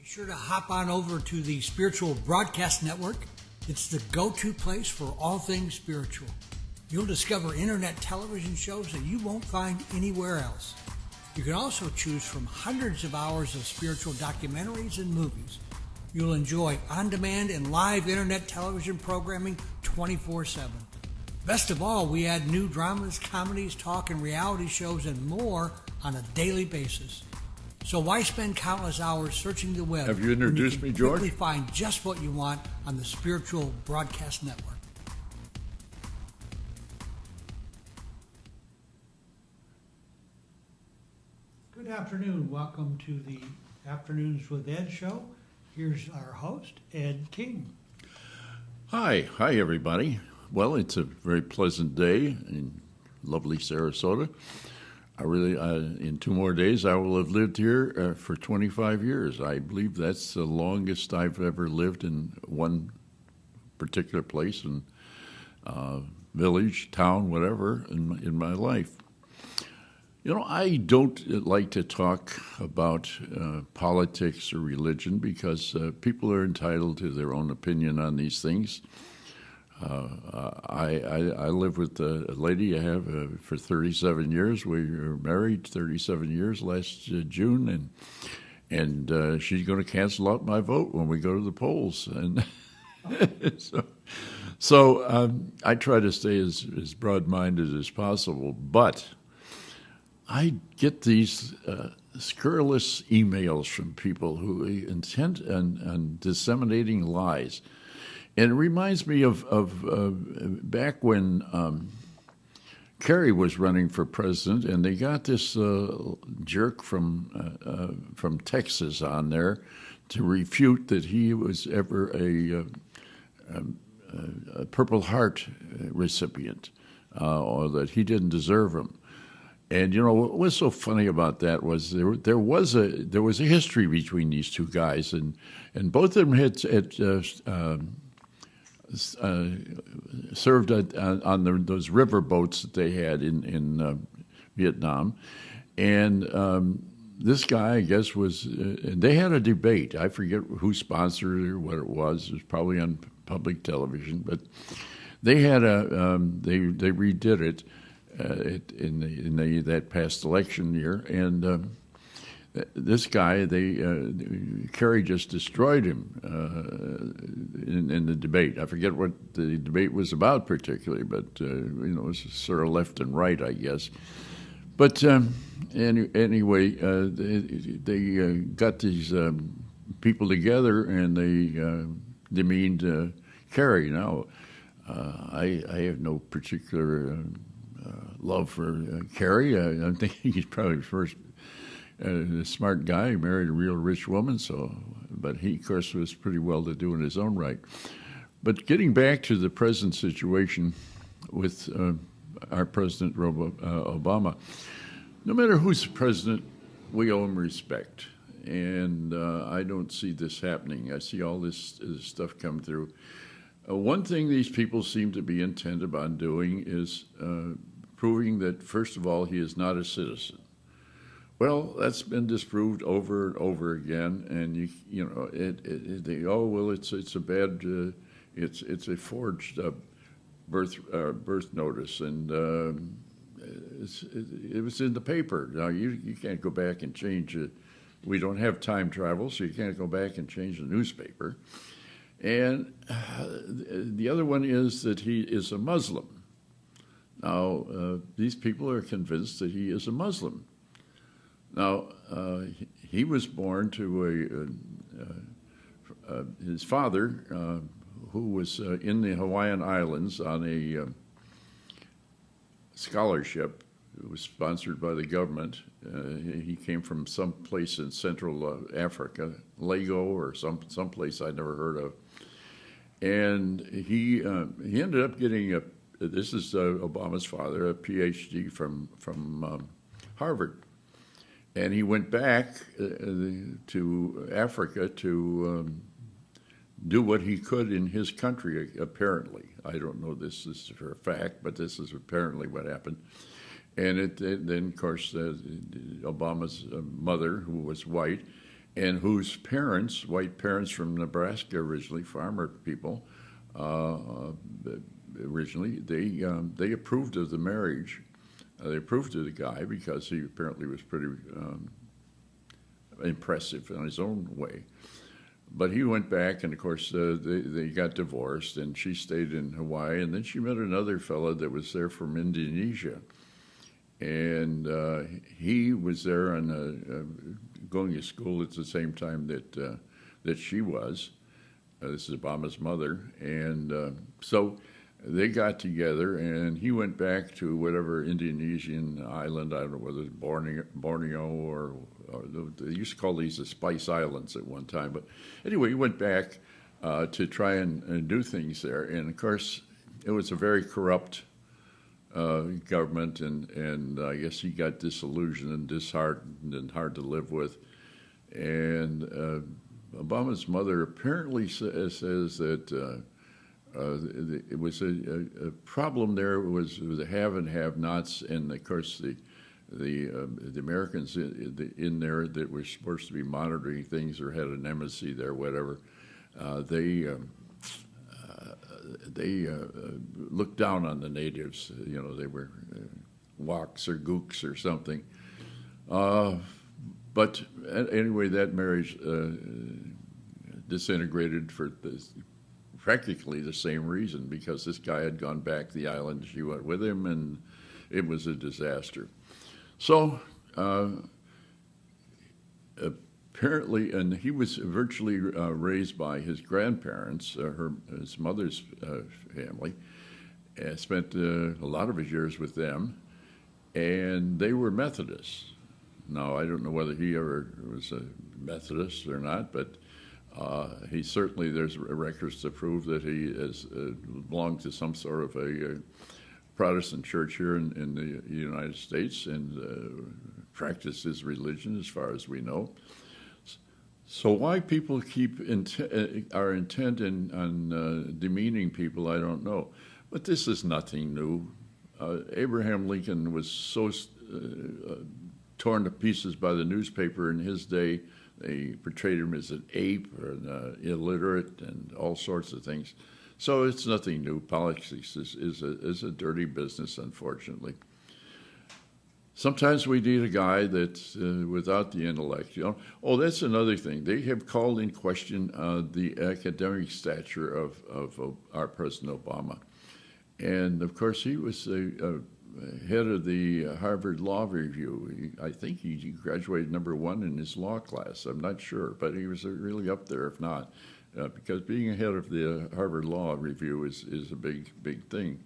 Be sure to hop on over to the Spiritual Broadcast Network. It's the go-to place for all things spiritual. You'll discover internet television shows that you won't find anywhere else. You can also choose from hundreds of hours of spiritual documentaries and movies. You'll enjoy on-demand and live internet television programming 24/7. Best of all, we add new dramas, comedies, talk, and reality shows and more on a daily basis. So why spend countless hours searching the web? Have you introduced me, George? Quickly find just what you want on the Spiritual Broadcast Network. Good afternoon. Welcome to the Afternoons with Ed show. Here's our host, Ed King. Hi everybody. Well, it's a very pleasant day in lovely Sarasota. I really, in 2 more days, I will have lived here for 25 years. I believe that's the longest I've ever lived in one particular place, in village, town, whatever, in my life. You know, I don't like to talk about politics or religion because people are entitled to their own opinion on these things. I live with a lady I have for 37 years. We were married 37 years last June, and she's going to cancel out my vote when we go to the polls. And so I try to stay as broad-minded as possible. But I get these scurrilous emails from people who intend on disseminating lies. And it reminds me of back when Kerry was running for president, and they got this jerk from Texas on there to refute that he was ever a Purple Heart recipient, or that he didn't deserve them. And you know what was so funny about that was there was a history between these two guys, and both of them had served on those river boats that they had in Vietnam, and this guy, I guess, they had a debate. I forget who sponsored it or what it was. It was probably on public television, but they had they redid it in that past election year, and this guy, Kerry just destroyed him in the debate. I forget what the debate was about particularly, but it was sort of left and right, I guess. But anyway, they got these people together and they demeaned Kerry. Now, I have no particular love for Kerry. I think he's probably the first smart guy. He married a real rich woman, but he, of course, was pretty well-to-do in his own right. But getting back to the present situation with our President Obama, no matter who's president, we owe him respect. And I don't see this happening. I see all this stuff come through. One thing these people seem to be intent upon doing is proving that, first of all, he is not a citizen. Well, that's been disproved over and over again, and it's a bad, it's a forged birth notice, and it was in the paper. Now you can't go back and change it. We don't have time travel, so you can't go back and change the newspaper. And the other one is that he is a Muslim. Now, these people are convinced that he is a Muslim. Now, he was born to his father, who was in the Hawaiian Islands on a scholarship. It was sponsored by the government. He came from some place in Central Africa, Lagos or some place I'd never heard of. And he ended up getting this is Obama's father, a PhD from Harvard. And he went back to Africa to do what he could in his country, apparently. I don't know this is for a fact, but this is apparently what happened. And then, of course, Obama's mother, who was white, and whose parents, white parents from Nebraska originally, farmer people, originally, they approved of the marriage. They approved of the guy because he apparently was pretty impressive in his own way. But he went back, and of course, they got divorced, and she stayed in Hawaii, and then she met another fellow that was there from Indonesia. And he was there and going to school at the same time that she was. This is Obama's mother. And so they got together, and he went back to whatever Indonesian island, I don't know whether it's Borneo or they used to call these the Spice Islands at one time. But anyway, he went back to try and do things there. And of course, it was a very corrupt government, and I guess he got disillusioned and disheartened and hard to live with. And Obama's mother apparently says that it was a problem there was the have and have-nots, and of course the Americans in there that were supposed to be monitoring things or had an embassy there, whatever, they looked down on the natives. You know, they were woks or gooks or something. But anyway, that marriage disintegrated for practically the same reason, because this guy had gone back to the island. She went with him, and it was a disaster. So apparently, and he was virtually raised by his grandparents, his mother's family, and spent a lot of his years with them, and they were Methodists. Now, I don't know whether he ever was a Methodist or not, but he certainly, there's records to prove that he belonged to some sort of a Protestant church here in the United States, and practiced his religion as far as we know. So why people are intent on demeaning people, I don't know. But this is nothing new. Abraham Lincoln was so torn to pieces by the newspaper in his day. They portrayed him as an ape or an illiterate and all sorts of things. So it's nothing new. Politics is a dirty business, unfortunately. Sometimes we need a guy that's without the intellect. You know? Oh, that's another thing. They have called in question the academic stature of our President Obama. And, of course, he was the head of the Harvard Law Review. I think he graduated #1 in his law class. I'm not sure, but he was really up there, if not, because being a head of the Harvard Law Review is a big thing.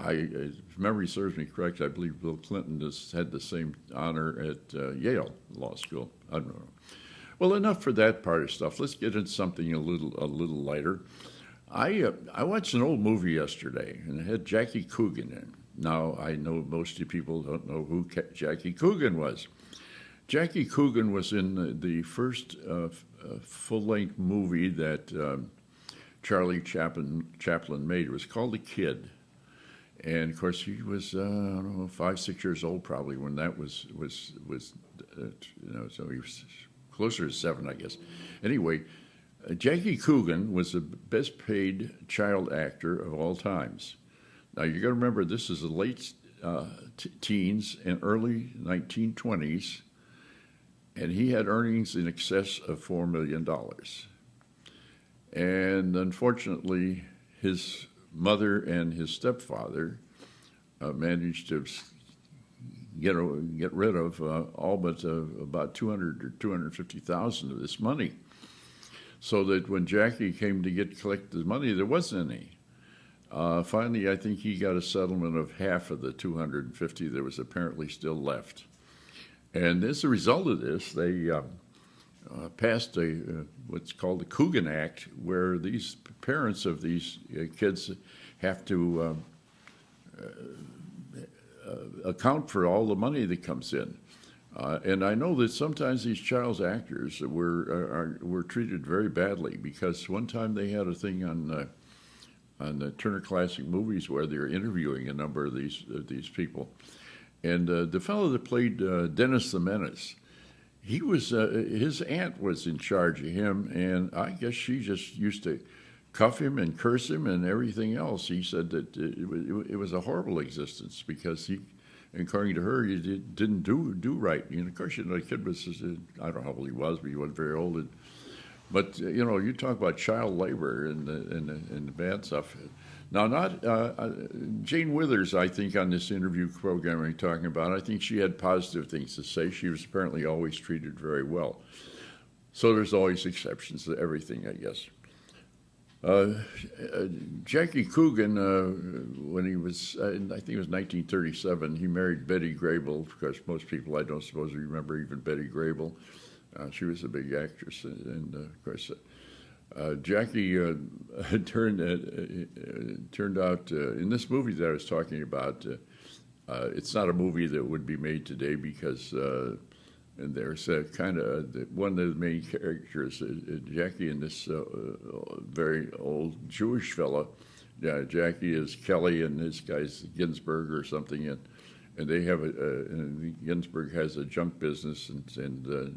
If memory serves me correct, I believe Bill Clinton has had the same honor at Yale Law School. I don't know. Well, enough for that part of stuff. Let's get into something a little lighter. I watched an old movie yesterday, and it had Jackie Coogan in. Now, I know most of you people don't know who Jackie Coogan was. Jackie Coogan was in the first full-length movie that Charlie Chaplin made. It was called The Kid. And, of course, he was, I don't know, 5, 6 years old probably when that was so he was closer to 7, I guess. Anyway, Jackie Coogan was the best-paid child actor of all times. Now, you got to remember, this is the late teens and early 1920s, and he had earnings in excess of $4 million. And unfortunately, his mother and his stepfather managed to get rid of all but about $200,000 or $250,000 of this money, so that when Jackie came to collect the money, there wasn't any. Finally, I think he got a settlement of half of the $250 that was apparently still left. And as a result of this, they passed what's called the Coogan Act, where these parents of these kids have to account for all the money that comes in. And I know that sometimes these child actors were treated very badly, because one time they had a thing on the Turner Classic Movies where they were interviewing a number of these people. And the fellow that played Dennis the Menace, he was his aunt was in charge of him, and I guess she just used to cuff him and curse him and everything else. He said that it was a horrible existence because he, according to her, he didn't do right. Of course, the kid was I don't know how old he was, but he wasn't very old. But you talk about child labor and the bad stuff. Now, not Jane Withers, I think, on this interview program we're talking about, I think she had positive things to say. She was apparently always treated very well. So there's always exceptions to everything, I guess. Jackie Coogan, when he was, I think it was 1937, he married Betty Grable. Of course, most people, I don't suppose, remember even Betty Grable. She was a big actress, and of course, Jackie turned out in this movie that I was talking about. It's not a movie that would be made today because and there's kind of one of the main characters, Jackie, and this very old Jewish fella. Jackie is Kelly, and this guy's Ginsberg or something, and they have and Ginsberg has a junk business, and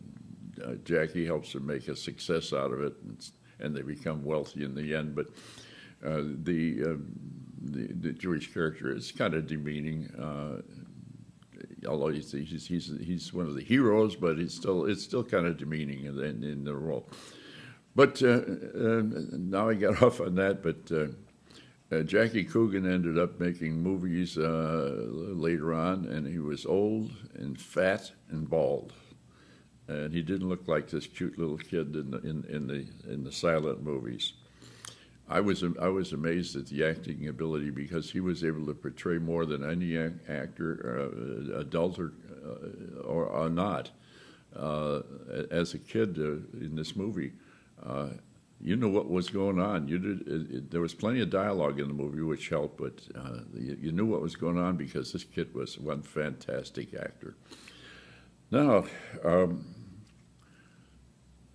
Jackie helps him make a success out of it, and they become wealthy in the end. But the Jewish character is kind of demeaning, although he's one of the heroes, but it's still kind of demeaning in the role. But now I got off on that. But Jackie Coogan ended up making movies later on, and he was old and fat and bald. And he didn't look like this cute little kid in the silent movies. I was amazed at the acting ability because he was able to portray more than any actor, adult or not. As a kid in this movie, you knew what was going on. There was plenty of dialogue in the movie, which helped, but you knew what was going on because this kid was one fantastic actor. Now,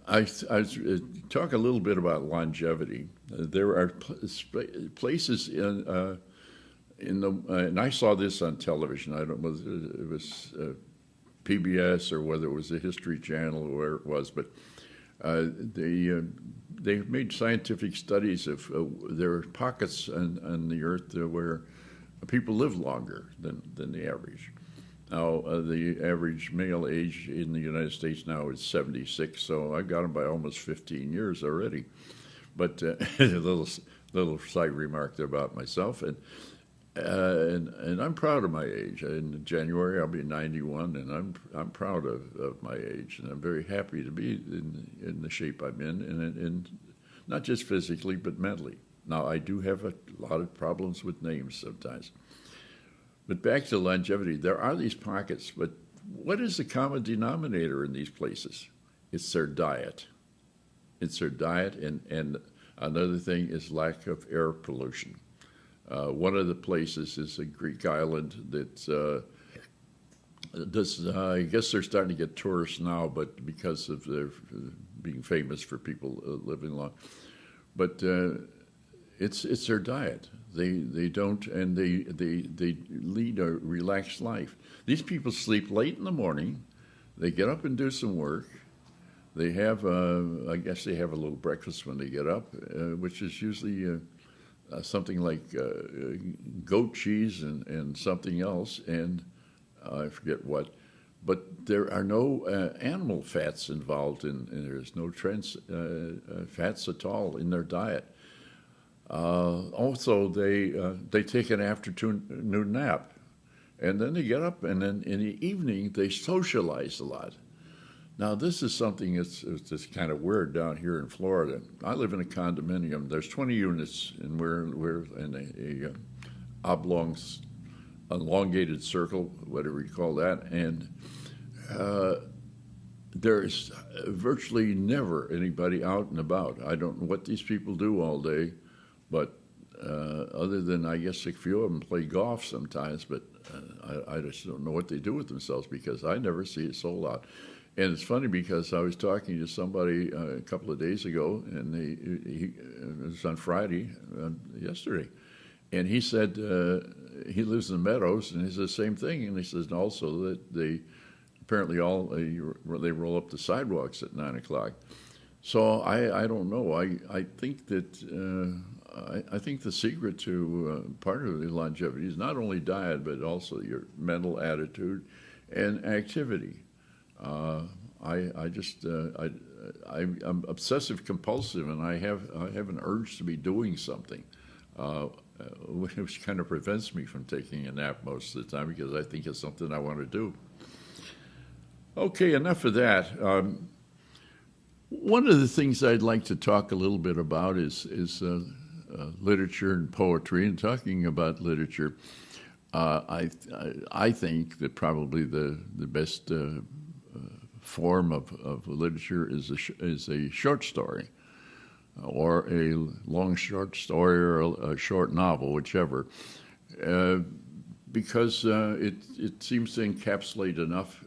I talk a little bit about longevity. There are places in the, and I saw this on television. I don't know whether it was PBS or whether it was the History Channel or where it was, but they made scientific studies of there are pockets on the earth where people live longer than the average. Now, the average male age in the United States now is 76, so I got him by almost 15 years already. But a little side remark there about myself, and I'm proud of my age. In January, I'll be 91, and I'm proud of my age, and I'm very happy to be in the shape I'm in, and not just physically, but mentally. Now, I do have a lot of problems with names sometimes. But back to longevity, there are these pockets, but what is the common denominator in these places? It's their diet. It's their diet, and another thing is lack of air pollution. One of the places is a Greek island that I guess they're starting to get tourists now, but because of their being famous for people living long. But it's their diet. They don't, and they lead a relaxed life. These people sleep late in the morning. They get up and do some work. They have, I guess they have a little breakfast when they get up, which is usually something like goat cheese and something else, and I forget what. But there are no animal fats involved and there's no trans fats at all in their diet. Also, they take an afternoon nap, and then they get up, and then in the evening they socialize a lot. Now, this is something that's just kind of weird down here in Florida. I live in a condominium. There's 20 units, and we're in a oblong, elongated circle, whatever you call that, and there's virtually never anybody out and about. I don't know what these people do all day. But other than, I guess, a few of them play golf sometimes, but I just don't know what they do with themselves because I never see it sold out. And it's funny because I was talking to somebody a couple of days ago, and it was on Friday, yesterday, and he said he lives in the Meadows, and he said the same thing, and he says also that they apparently they roll up the sidewalks at 9 o'clock. So I don't know. I think that I think the secret to part of the longevity is not only diet but also your mental attitude and activity. I'm obsessive compulsive, and I have an urge to be doing something, which kind of prevents me from taking a nap most of the time because I think it's something I want to do. Okay, enough of that. One of the things I'd like to talk a little bit about is literature and poetry. And talking about literature, I think that probably the best form of literature is a short story, or a long short story, or a short novel, whichever, because it seems to encapsulate enough.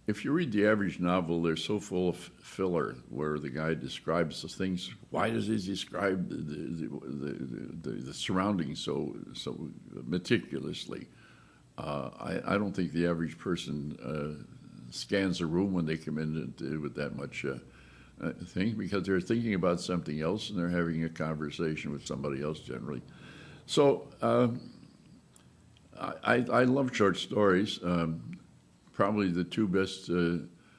If you read the average novel, they're so full of filler, where the guy describes the things. Why does he describe the surroundings so meticulously? I don't think the average person scans a room when they come in with that much thing, because they're thinking about something else and they're having a conversation with somebody else generally. So I love short stories. Probably the two best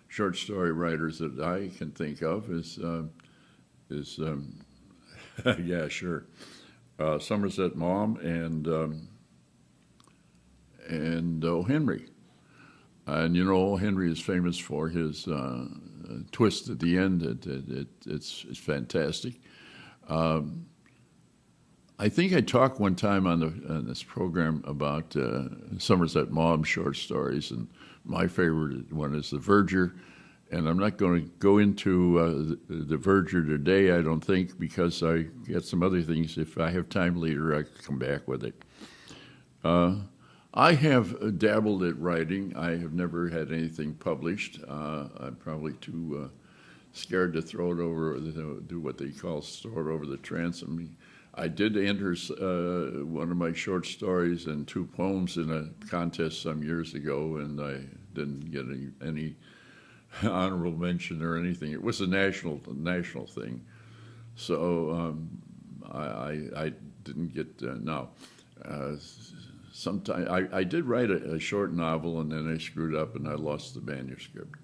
short story writers that I can think of is yeah, sure, Somerset Maugham and O. Henry. And you know, O. Henry is famous for his twist at the end. It's fantastic. I think I talked one time on this program about Somerset Maugham's short stories, and my favorite one is The Verger. And I'm not going to go into the Verger today, I don't think, because I got some other things. If I have time later, I can come back with it. I have dabbled at writing. I have never had anything published. I'm probably too scared to throw it over, do what they call throw it over the transom. I did enter one of my short stories and two poems in a contest some years ago, and I didn't get any honorable mention or anything. It was a national thing, so I didn't get now. Sometime I did write a short novel, and then I screwed up and I lost the manuscript,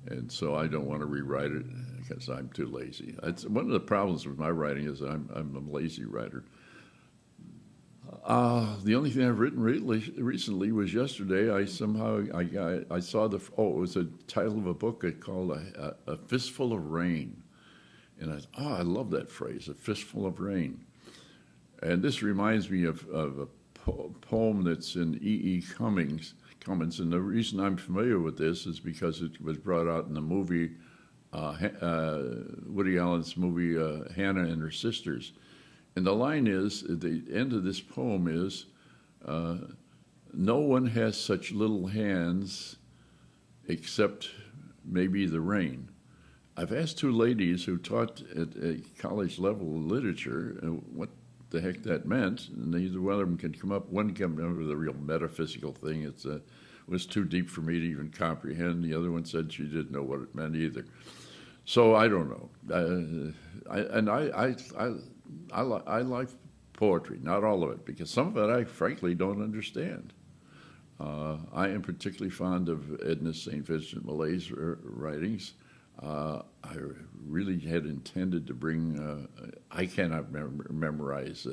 and so I don't want to rewrite it because I'm too lazy. It's one of the problems with my writing is I'm a lazy writer. The only thing I've written recently was yesterday. I saw it was a title of a book called a Fistful of Rain, and I love that phrase, a fistful of rain. And this reminds me of a poem that's in E.E. Cummings, and the reason I'm familiar with this is because it was brought out in the movie, Woody Allen's movie, Hannah and Her Sisters. And the line is, at the end of this poem is, no one has such little hands except maybe the rain. I've asked two ladies who taught at a college level literature what the heck that meant, and neither one of them can come up. One came up with a real metaphysical thing. It was too deep for me to even comprehend. The other one said she didn't know what it meant either. So I don't know. I like poetry, not all of it, because some of it I frankly don't understand. I am particularly fond of Edna St. Vincent Millay's writings. I really had intended to bring, I cannot memorize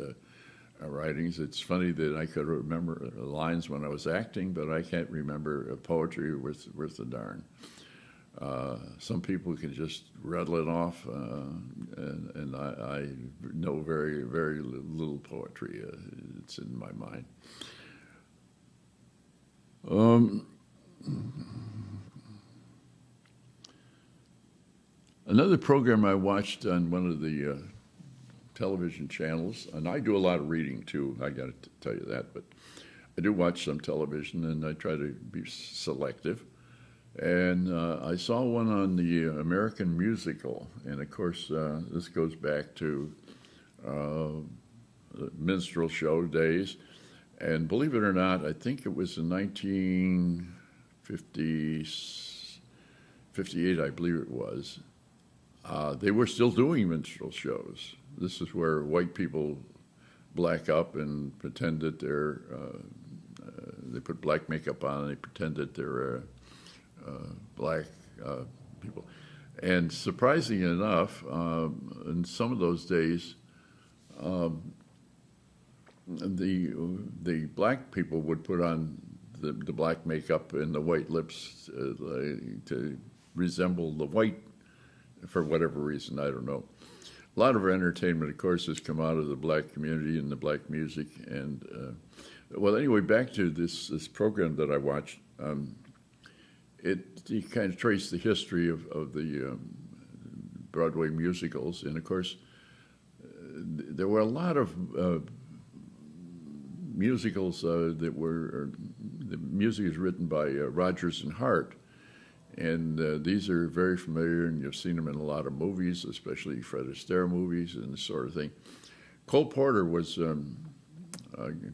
writings. It's funny that I could remember lines when I was acting, but I can't remember poetry worth a darn. Some people can just rattle it off, and I know very, very little poetry. It's in my mind. Another program I watched on one of the television channels, and I do a lot of reading too, I got to tell you that, but I do watch some television, and I try to be selective. And I saw one on the American Musical, and of course this goes back to the minstrel show days. And believe it or not, I think it was in 1950 58, I believe it was, they were still doing minstrel shows. This is where white people black up and pretend that they put black makeup on and they pretend that they're black people. And surprisingly enough, in some of those days, the black people would put on the black makeup and the white lips to resemble the white for whatever reason, I don't know. A lot of our entertainment, of course, has come out of the black community and the black music. And well, anyway, back to this program that I watched. You kind of trace the history of the Broadway musicals, and of course, there were a lot of musicals that were. The music is written by Rodgers and Hart. And these are very familiar, and you've seen them in a lot of movies, especially Fred Astaire movies and this sort of thing. Cole Porter was a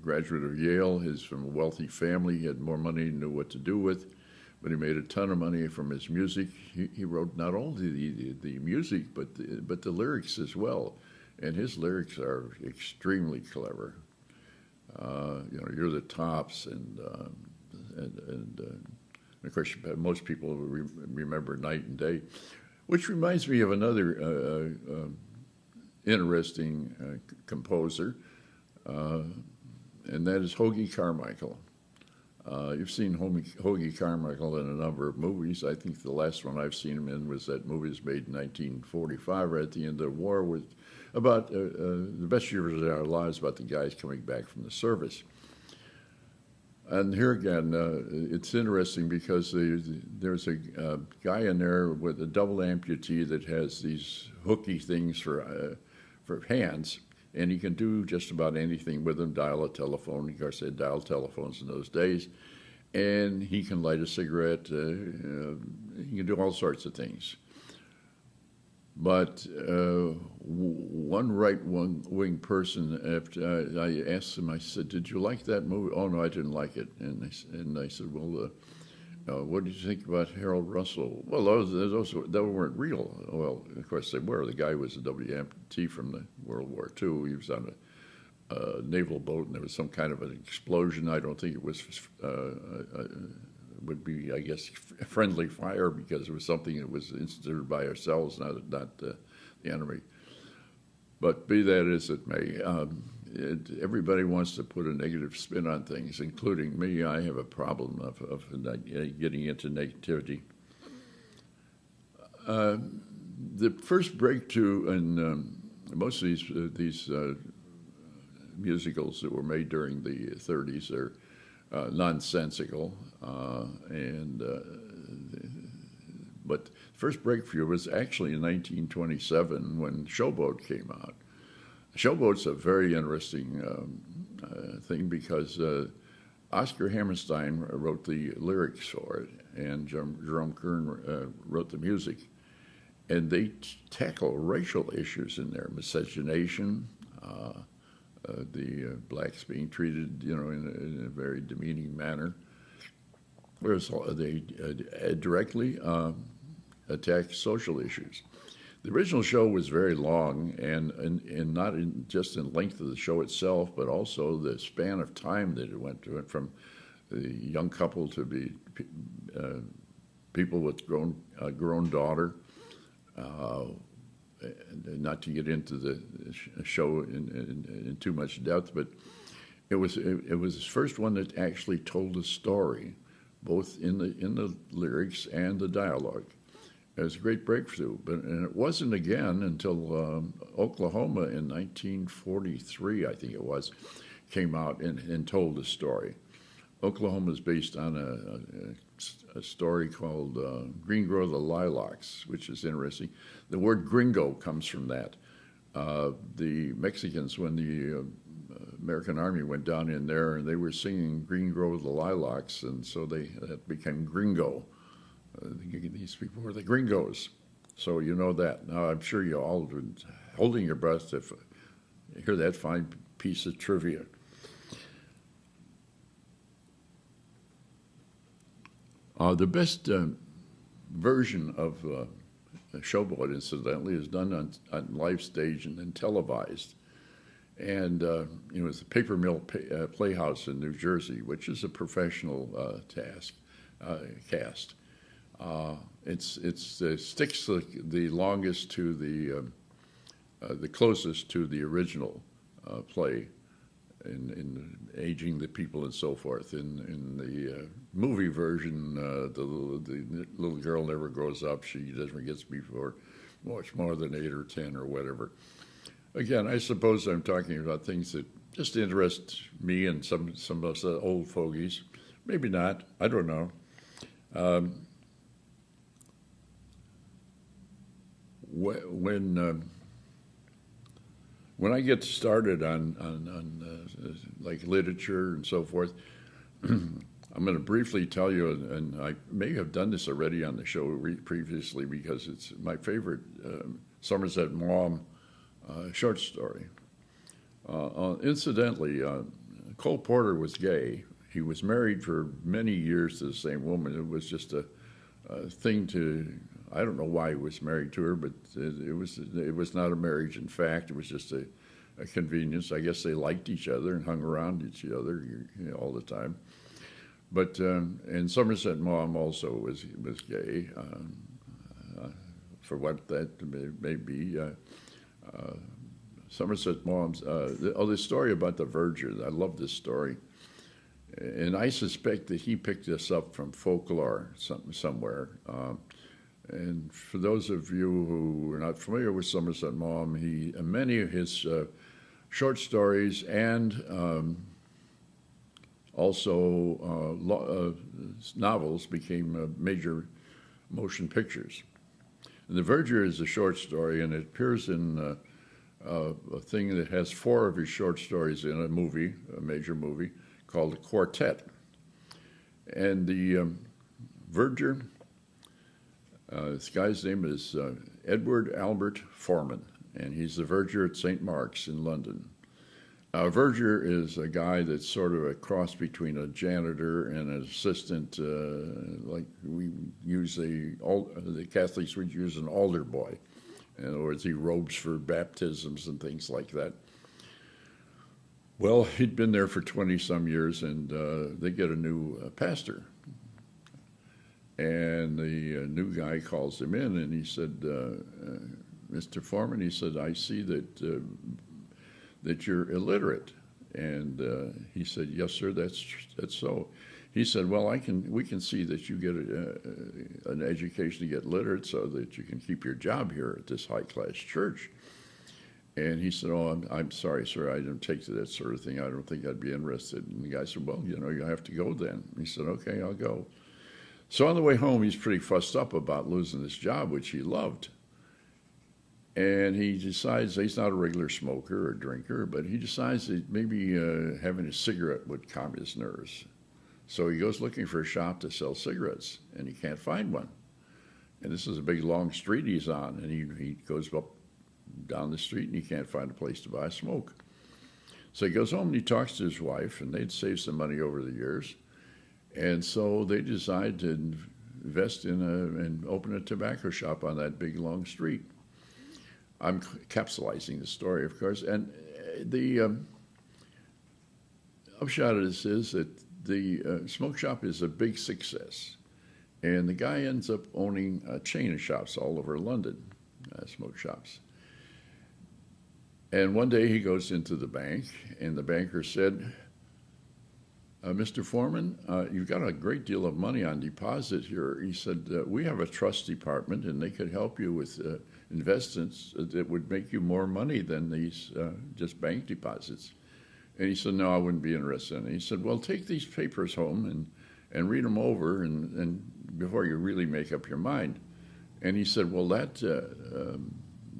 graduate of Yale. He's from a wealthy family. He had more money than he knew what to do with, but he made a ton of money from his music. He wrote not only the music, but the lyrics as well. And his lyrics are extremely clever. You're the tops, and of course, most people remember Night and Day, which reminds me of another interesting composer, and that is Hoagy Carmichael. You've seen Hoagy Carmichael in a number of movies. I think the last one I've seen him in was that movie was made in 1945, right at the end of the war, with about the best years of our lives, about the guys coming back from the service. And here again, it's interesting because there's a guy in there with a double amputee that has these hooky things for hands, and he can do just about anything with them, dial a telephone. Of course, they dial telephones in those days. And he can light a cigarette. He can do all sorts of things. But one right-wing person, after I asked him, I said, "Did you like that movie?" "Oh, no, I didn't like it." And I said, "Well, what did you think about Harold Russell?" "Well, those weren't real." Well, of course they were. The guy was a WMT from the World War II. He was on a naval boat, and there was some kind of an explosion. I don't think it was would be, I guess, friendly fire, because it was something that was instituted by ourselves, not the enemy. But be that as it may, everybody wants to put a negative spin on things, including me. I have a problem of getting into negativity. The first breakthrough in most of these musicals that were made during the 30s are nonsensical, but first breakthrough was actually in 1927 when Showboat came out. Showboat's a very interesting thing because Oscar Hammerstein wrote the lyrics for it, and Jerome Kern wrote the music, and they tackle racial issues in there, miscegenation, the blacks being treated, in a very demeaning manner, whereas they directly attack social issues. The original show was very long, and not just in length of the show itself, but also the span of time that it went from the young couple to be people with grown daughter. Not to get into the show in too much depth, but it was the first one that actually told a story, both in the lyrics and the dialogue. It was a great breakthrough, and it wasn't again until Oklahoma in 1943, I think it was, came out and told the story. Oklahoma is based on a story called Green Grow the Lilacs, which is interesting. The word gringo comes from that. The Mexicans, when the American Army went down in there, and they were singing Green Grow the Lilacs, and so that became gringo. These people were the gringos. So you know that. Now, I'm sure you all are holding your breath to hear that fine piece of trivia. The best version of Showboat, incidentally, is done on live stage and then televised. And it was the Paper Mill Playhouse in New Jersey, which is a professional cast. It sticks the longest to the closest to the original play in aging the people and so forth. In the movie version, the little girl never grows up. She never gets before much more than 8 or 10 or whatever. Again, I suppose I'm talking about things that just interest me and some of us old fogies. Maybe not. I don't know. When I get started on like literature and so forth, I'm going to briefly tell you, and I may have done this already on the show previously because it's my favorite Somerset Maugham short story. Incidentally, Cole Porter was gay. He was married for many years to the same woman. It was just a thing to, I don't know why he was married to her, but it was not a marriage. In fact, it was just a convenience. I guess they liked each other and hung around each other all the time. But and Somerset Maugham also was gay, for what that may be. Somerset Maugham's the story about the Verger. I love this story, and I suspect that he picked this up from folklore somewhere. And for those of you who are not familiar with Somerset Maugham, many of his short stories and also novels became major motion pictures. And The Verger is a short story, and it appears in a thing that has 4 of his short stories in a movie, a major movie, called The Quartet. And the Verger, this guy's name is Edward Albert Foreman, and he's the Verger at St. Mark's in London. Verger is a guy that's sort of a cross between a janitor and an assistant, like we use the Catholics would use an altar boy. In other words, he robes for baptisms and things like that. Well, he'd been there for 20-some years, and they get a new pastor. And the new guy calls him in, and he said, Mr. Foreman, he said, I see that you're illiterate. And he said, yes, sir, that's so. He said, well, we can see that you get an education to get literate so that you can keep your job here at this high-class church. And he said, oh, I'm sorry, sir, I didn't take to that sort of thing. I don't think I'd be interested. And the guy said, well, you have to go then. And he said, okay, I'll go. So on the way home, he's pretty fussed up about losing this job, which he loved. And he decides he's not a regular smoker or drinker, but he decides that maybe having a cigarette would calm his nerves. So he goes looking for a shop to sell cigarettes, and he can't find one. And this is a big, long street he's on, and he goes up down the street, and he can't find a place to buy a smoke. So he goes home, and he talks to his wife, and they'd saved some money over the years. And so they decide to invest in and open a tobacco shop on that big, long street. I'm capsulizing the story, of course, and the upshot of this is that the smoke shop is a big success, and the guy ends up owning a chain of shops all over London, smoke shops. And one day he goes into the bank, and the banker said, Mr. Foreman, you've got a great deal of money on deposit here. He said, we have a trust department, and they could help you with investments that would make you more money than these just bank deposits. And he said, no, I wouldn't be interested in it. He said, well, take these papers home and read them over and before you really make up your mind. And he said, well, that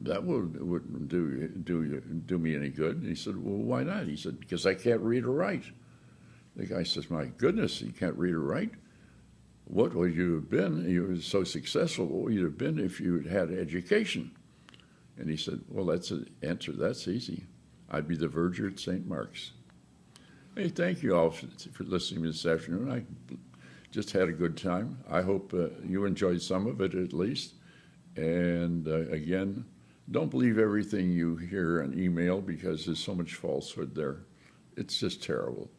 wouldn't do me any good. And he said, well, why not? He said, because I can't read or write. The guy says, my goodness, you can't read or write? What would you have been? You were so successful. What would you have been if you had education? And he said, well, that's an answer. That's easy. I'd be the Verger at St. Mark's. Hey, thank you all for listening this afternoon. I just had a good time. I hope you enjoyed some of it at least. And again, don't believe everything you hear on email because there's so much falsehood there. It's just terrible.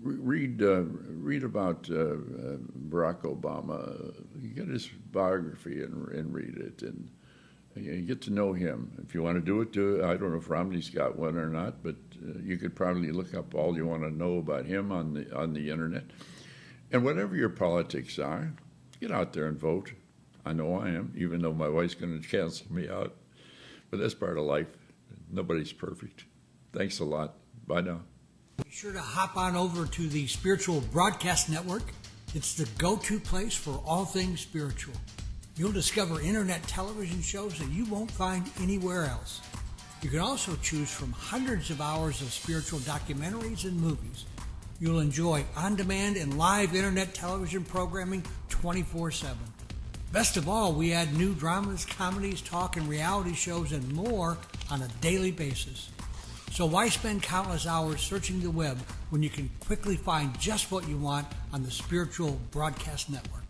Read about Barack Obama. Get his biography and read it, and you get to know him. If you want to do it, do it. I don't know if Romney's got one or not, but you could probably look up all you want to know about him on the internet. And whatever your politics are, get out there and vote. I know I am, even though my wife's going to cancel me out. But that's part of life. Nobody's perfect. Thanks a lot. Bye now. Be sure to hop on over to the Spiritual Broadcast Network. It's the go-to place for all things spiritual. You'll discover internet television shows that you won't find anywhere else. You can also choose from hundreds of hours of spiritual documentaries and movies. You'll enjoy on-demand and live internet television programming 24/7. Best of all, we add new dramas, comedies, talk, and reality shows and more on a daily basis. So why spend countless hours searching the web when you can quickly find just what you want on the Spiritual Broadcast Network?